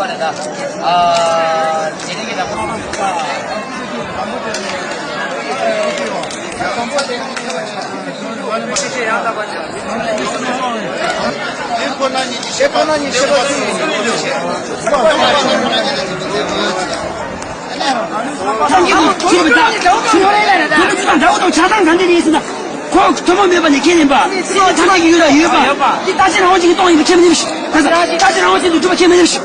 말이다. 진행이다. 자산 관절이 있습니다. 꼭 도모 몇 번에 개념봐. 이거 자기 이거봐. 이 다시 나오지 똥 이거 개면 되시. 그래서 다시 나오지 두번 개면 되시.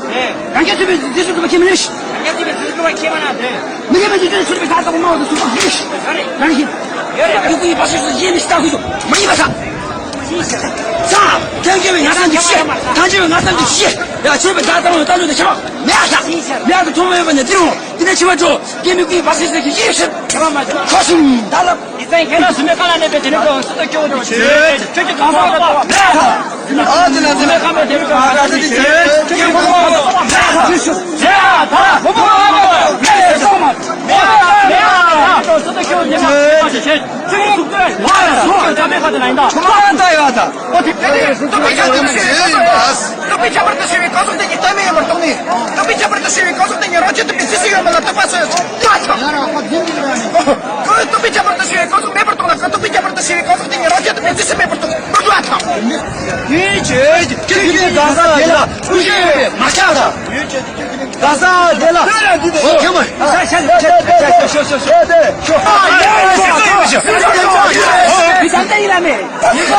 안겨주면 대수 두번 개면 되시. 안겨주면 두번 개면 안 돼. 뭐냐면 이제 수립이 다 하고 나와도 두번 되시. 나는 이거 이 바스에서 이해를 시다고 해줘. 많이 봐서. 자, 경기면 나산 즉시, 단지면 나산 즉시. 야, 집에 다 따라오면 따져도 잡아. 매하다 도모 몇 번에 들어. 근데 집에 줘. 개미국이 바스에서 이렇게 이해를 거슴 달라. 이상이 개나 수맥 하나 내면 되는 거 쓰다 겨우도 저기 가서 수맥 하면 되는 거 알아듣지 저기 보고 자, 다 보고 또 쓰다 겨우도 되면 저기 숙들 와, 담배 가든 아니다 좋아한다 이거다 Tapi cabar tu siwi kau tu ni tami yang bertong ni. Tapi cabar tu siwi kau tu ni raja tu bisnis yang mana tu pasal. Kau tapi cabar tu siwi kau tu ni bertong nak. Tapi cabar tu siwi kau tu ni raja tu bisnis yang bertong. Berdua tak? Ini kita Gaza dela. Ini macam apa? Gaza dela. Oh, come on. Bisa tak ini? Kita